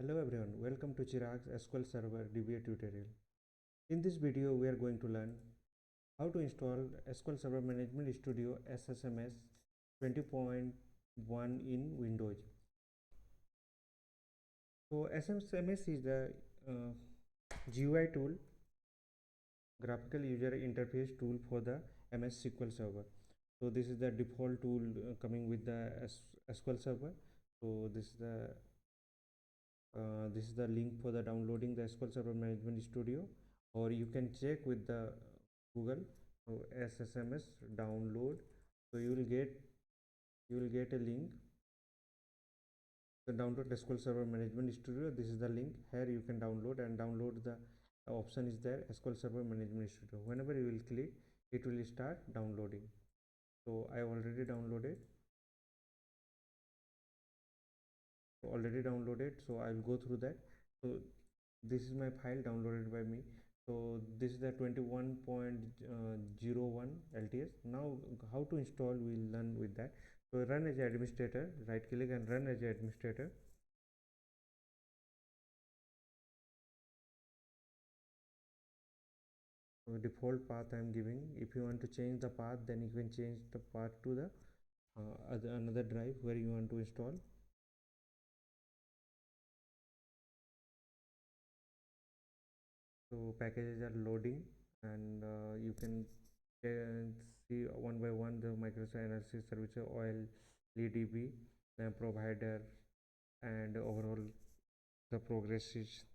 Hello everyone, welcome to Chirag's SQL Server DBA tutorial. In this video, we are going to learn how to install SQL Server Management Studio SSMS 20.1 in Windows. So SSMS is the GUI tool, graphical user interface tool for the MS SQL Server. So this is the default tool coming with the SQL Server. So this is the link for the downloading the SQL Server Management Studio, or you can check with the Google. So SSMS download. So you will get a link. The download SQL Server Management Studio. This is the link. Here you can download the option is there, SQL Server Management Studio. Whenever you will click, it will start downloading. So I already downloaded, so I'll go through that. So this is my file downloaded by me. So this is the 21.01 LTS. Now how to install, we'll learn with that. So run as administrator, right click and run as administrator. So default path I am giving. If you want to change the path, then you can change the path to the another drive where you want to install. So packages are loading, and you can see one by one the Microsoft Analysis Service, oil, DB, provider, and overall the progress is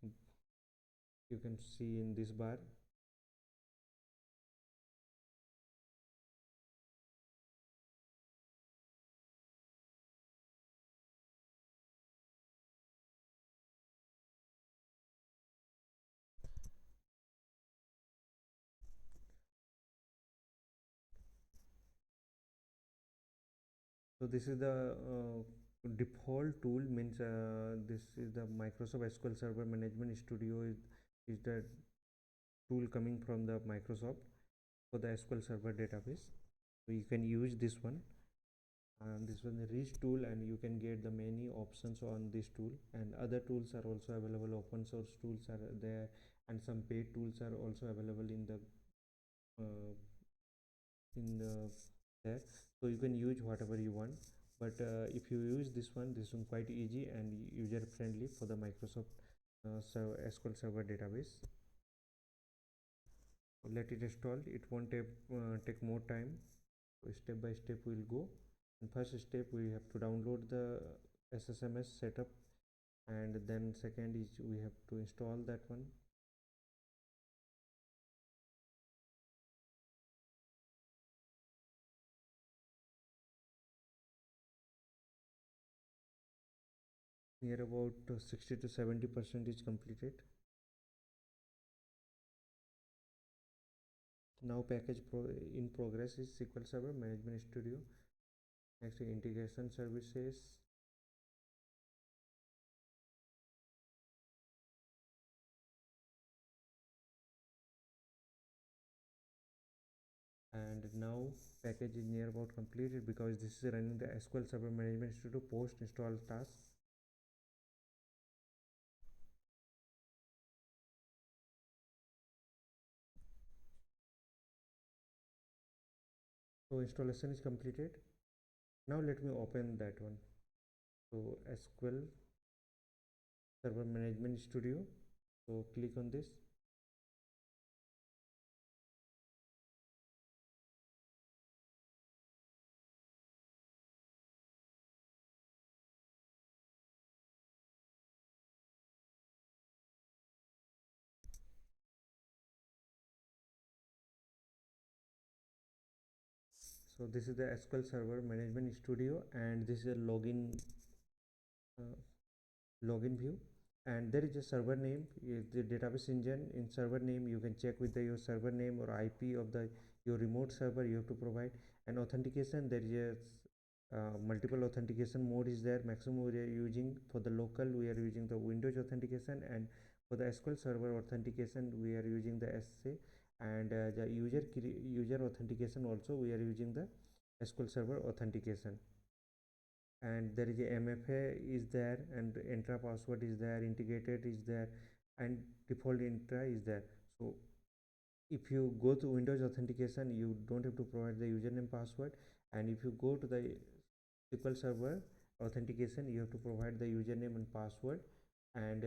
you can see in this bar. So this is the default tool, means this is the Microsoft SQL Server Management Studio is the tool coming from the Microsoft for the SQL Server database. So you can use this one, and this one the rich tool, and you can get the many options on this tool, and other tools are also available. Open source tools are there, and some paid tools are also available in the uh, there. So you can use whatever you want, but if you use this one quite easy and user friendly for the Microsoft SQL Server database. So let it install. It won't take more time. So step by step we'll go. In first step, we have to download the SSMS setup, and then second is we have to install that one. Near about 60 to 70% is completed. Now package in progress is SQL Server Management Studio. Next, integration services. And now package is near about completed, because this is running the SQL Server Management Studio post install task. So installation is completed. Now let me open that one. So SQL Server Management Studio. So click on this. So this is the SQL Server Management Studio, and this is a uh, login view, and there is a server name is the database engine. In server name, you can check with your server name or IP of the your remote server you have to provide. And authentication, there is a multiple authentication mode is there. Maximum we are using for the local, we are using the Windows authentication, and for the SQL Server authentication we are using the SC, and the user authentication also we are using the SQL Server authentication. and there is a MFA is there, and intra password is there, integrated is there, and default intra is there. So if you go to Windows authentication, you don't have to provide the username password, and if you go to the SQL Server authentication, you have to provide the username and password, and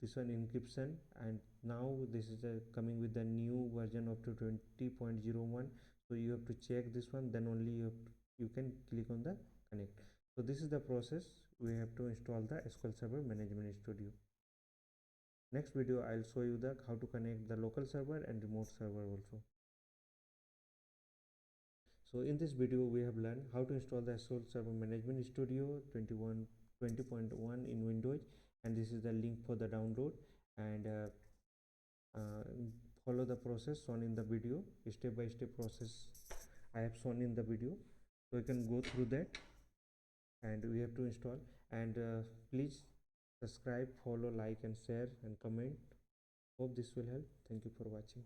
this one encryption. And now this is coming with the new version of 20.01, so you have to check this one, then only you can click on the connect. So this is the process. We have to install the SQL Server Management Studio. Next video I'll show you the how to connect the local server and remote server also. So in this video we have learned how to install the SQL Server Management Studio 20.1 in Windows, and this is the link for the download, and follow the process shown in the video. Step by step process I have shown in the video, so you can go through that, and we have to install. And please subscribe, follow, like and share and comment. Hope this will help. Thank you for watching.